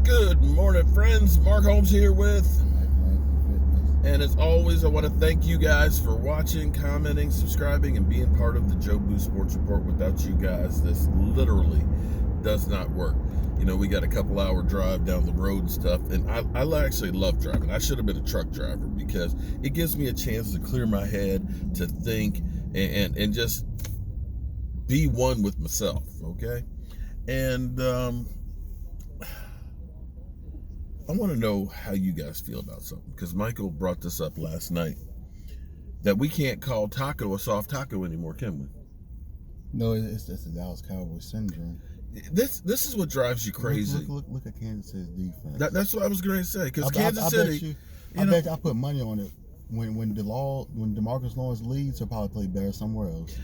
Good morning, friends. Mark Holmes here with, and as always, I want to thank you guys for watching, commenting, subscribing, and being part of the Joe Boo Sports Report. Without you guys, this literally does not work. You know, we got a couple hour drive down the road and stuff, and I actually love driving. I should have been a truck driver because it gives me a chance to clear my head, to think, and just be one with myself, okay? And I want to know how you guys feel about something, because Michael brought this up last night, that we can't call Taco a soft taco anymore, can we? No, it's just the Dallas Cowboys syndrome. This is what drives you crazy. Look at Kansas City's defense. That's what I was going to say, because Kansas City... I bet I put money on it. When DeMarcus Lawrence leads, he'll probably play better somewhere else.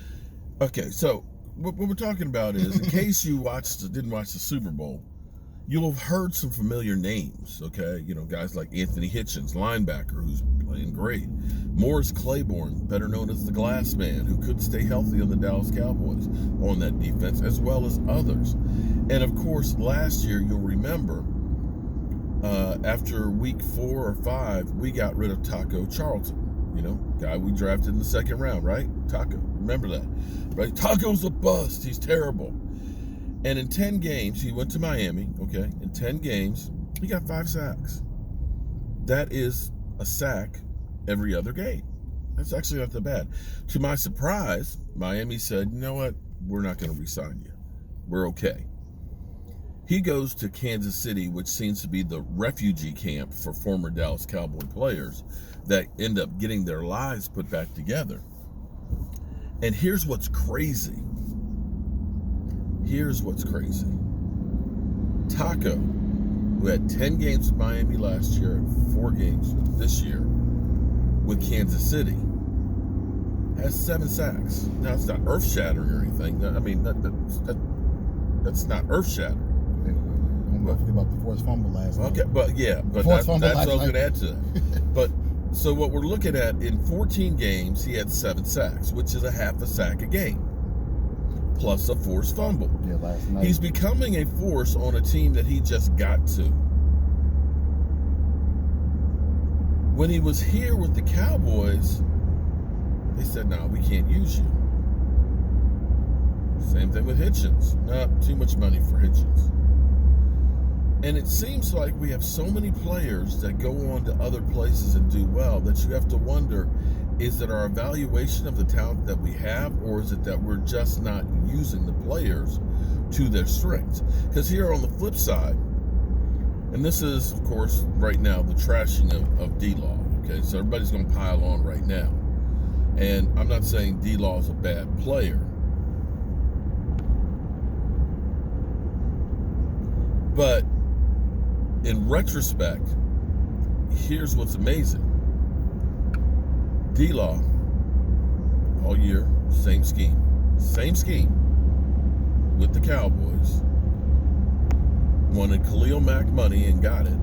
Okay, so what we're talking about is, in case you didn't watch the Super Bowl, you'll have heard some familiar names, okay? You know, guys like Anthony Hitchens, linebacker, who's playing great. Morris Claiborne, better known as the Glass Man, who couldn't stay healthy on the Dallas Cowboys on that defense, as well as others. And, of course, last year, you'll remember, after week 4 or 5, we got rid of Taco Charlton, you know, guy we drafted in the second round, right? Taco, remember that, right? Taco's a bust. He's terrible. And in 10 games, he went to Miami, okay? In 10 games, he got 5 sacks. That is a sack every other game. That's actually not that bad. To my surprise, Miami said, you know what? We're not going to re-sign you. We're okay. He goes to Kansas City, which seems to be the refugee camp for former Dallas Cowboy players that end up getting their lives put back together. And here's what's crazy. Here's what's crazy. Taco, who had 10 games with Miami last year and 4 games this year with Kansas City, has 7 sacks. Now, it's not earth-shattering or anything. I mean, that's not earth-shattering. Don't forget about the forced fumble last night. Okay, but that's what I was going to add to that. But so what we're looking at, in 14 games, he had 7 sacks, which is a half a sack a game, plus a forced fumble. Yeah, last night. He's becoming a force on a team that he just got to. When he was here with the Cowboys, they said, no, we can't use you. Same thing with Hitchens. Not too much money for Hitchens. And it seems like we have so many players that go on to other places and do well that you have to wonder, is it our evaluation of the talent that we have, or is it that we're just not using the players to their strengths? Because here on the flip side, and this is, of course, right now, the trashing of D-Law, okay? So everybody's going to pile on right now. And I'm not saying D-Law is a bad player. But in retrospect, here's what's amazing. D-Law, all year, same scheme with the Cowboys. Wanted Khalil Mack money and got it.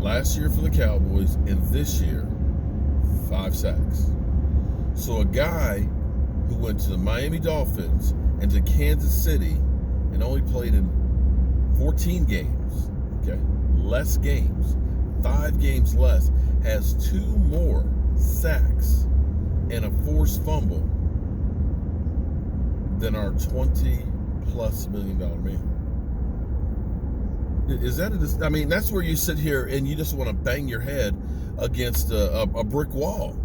Last year for the Cowboys, and this year, 5 sacks. So a guy who went to the Miami Dolphins and to Kansas City and only played in 14 games, okay, less games, 5 games less, has 2 more sacks and a forced fumble than our $20+ million man. Is that I mean, that's where you sit here and you just want to bang your head against a brick wall.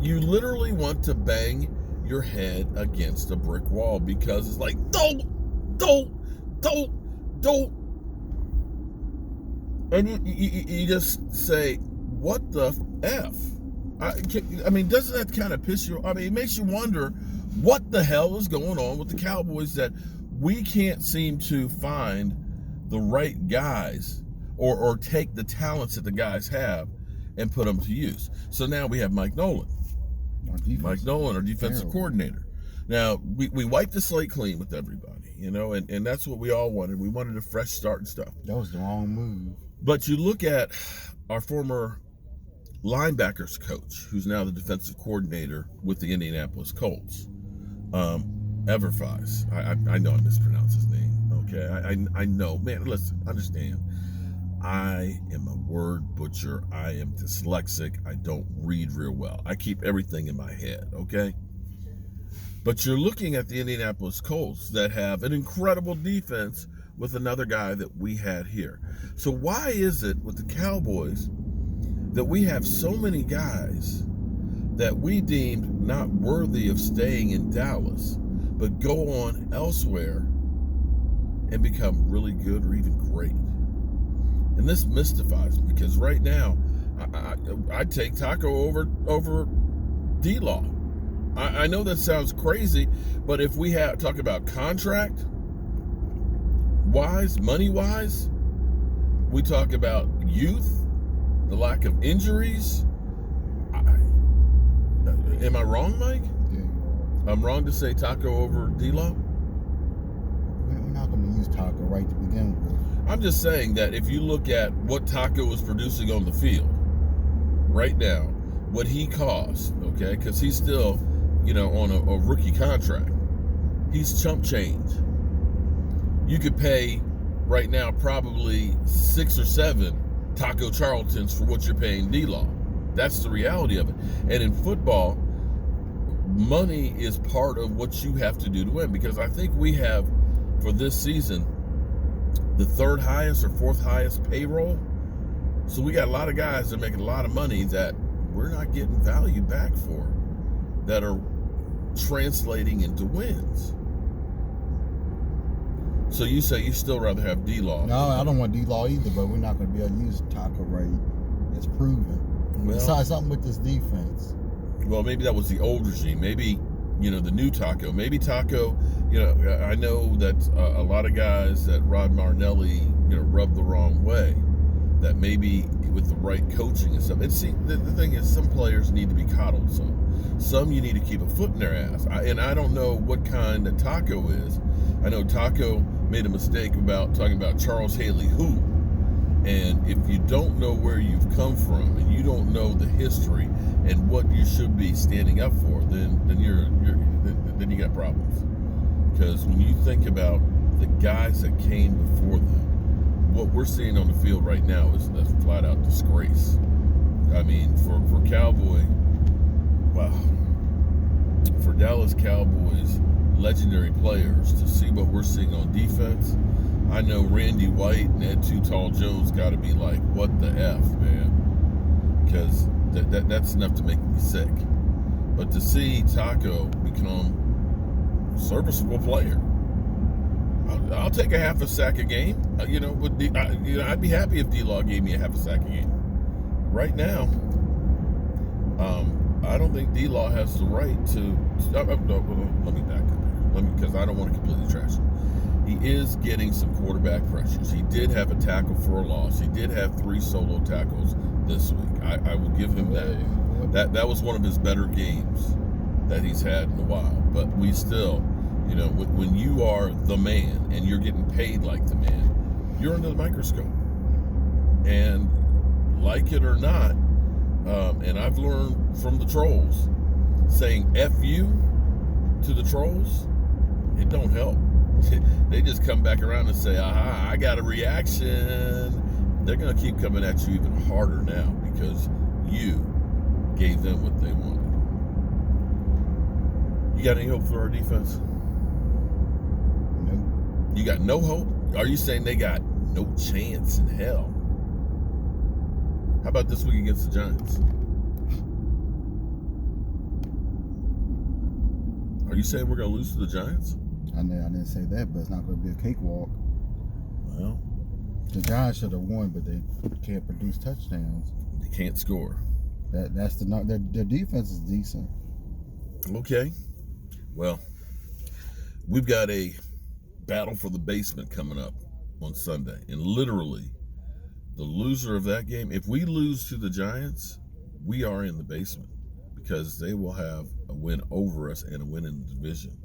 You literally want to bang your head against a brick wall, because it's like, don't. And you just say, what the F? I mean, doesn't that kind of piss you? I mean, it makes you wonder what the hell is going on with the Cowboys, that we can't seem to find the right guys or take the talents that the guys have and put them to use. So now we have Mike Nolan, our defensive coordinator. Now, we wiped the slate clean with everybody, you know, and that's what we all wanted. We wanted a fresh start and stuff. That was the wrong move. But you look at our former linebackers coach, who's now the defensive coordinator with the Indianapolis Colts, Everfise. I know I mispronounced his name, Okay, I know, man. Listen, understand. I am a word butcher. I am dyslexic. I don't read real well. I keep everything in my head, okay? But you're looking at the Indianapolis Colts that have an incredible defense with another guy that we had here. So why is it with the Cowboys that we have so many guys that we deemed not worthy of staying in Dallas, but go on elsewhere and become really good or even great? And this mystifies me because right now, I'd take Taco over D-Law. I know that sounds crazy, but if we talk about contract-wise, money-wise, we talk about youth, the lack of injuries. Am I wrong, Mike? Yeah. I'm wrong to say Taco over D-Law? We're not going to use Taco right to begin with. I'm just saying that if you look at what Taco is producing on the field right now, what he costs, okay, because he's still, on a rookie contract. He's chump change. You could pay right now probably 6 or 7 Taco Charltons for what you're paying D-Law. That's the reality of it. And in football, money is part of what you have to do to win, because I think we have, for this season, the 3rd highest or 4th highest payroll. So we got a lot of guys that are making a lot of money that we're not getting value back for, that are translating into wins. So you say you still rather have D-Law? No, I don't want D-Law either, but we're not going to be able to use Taco right. It's proven. Well, Besides something with this defense. Well, maybe that was the old regime. Maybe, the new Taco. Maybe Taco, I know that a lot of guys that Rod Martinelli, rubbed the wrong way. That maybe with the right coaching and stuff. And see, the thing is, some players need to be coddled some. Some you need to keep a foot in their ass. And I don't know what kind of Taco is. I know Taco made a mistake about talking about Charles Haley who. And if you don't know where you've come from and you don't know the history and what you should be standing up for, then you got problems. Because when you think about the guys that came before them, what we're seeing on the field right now is a flat out disgrace. I mean, for Cowboy, wow, for Dallas Cowboys legendary players to see what we're seeing on defense. I know Randy White and Ed Too Tall Jones got to be like, what the F, man? Because that's enough to make me sick. But to see Taco become a serviceable player, I'll take a half a sack a game. I'd be happy if D-Law gave me a half a sack a game. Right now, I don't think D-Law has the right to. Let me back up here. Because I don't want to completely trash it. He is getting some quarterback pressures. He did have a tackle for a loss. He did have 3 solo tackles this week. I will give him that. That was one of his better games that he's had in a while. But we still, when you are the man and you're getting paid like the man, you're under the microscope. And like it or not, and I've learned from the trolls, saying F you to the trolls, it don't help. They just come back around and say, aha, I got a reaction. They're going to keep coming at you even harder now because you gave them what they wanted. You got any hope for our defense? No. You got no hope? Are you saying they got no chance in hell? How about this week against the Giants? Are you saying we're going to lose to the Giants? I didn't say that, but it's not going to be a cakewalk. Well, the Giants should have won, but they can't produce touchdowns. They can't score. That's their defense is decent. Okay. Well, we've got a battle for the basement coming up on Sunday, and literally, the loser of that game, if we lose to the Giants, we are in the basement because they will have a win over us and a win in the division.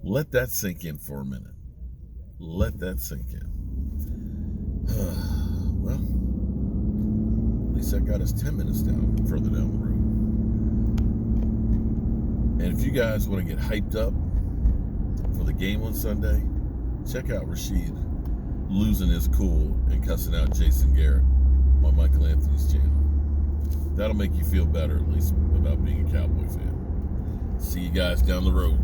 Let that sink in for a minute. Let that sink in. Well, at least that got us 10 minutes further down the road. And if you guys want to get hyped up for the game on Sunday, check out Rashid losing his cool and cussing out Jason Garrett on Michael Anthony's channel. That'll make you feel better, at least, about being a Cowboy fan. See you guys down the road.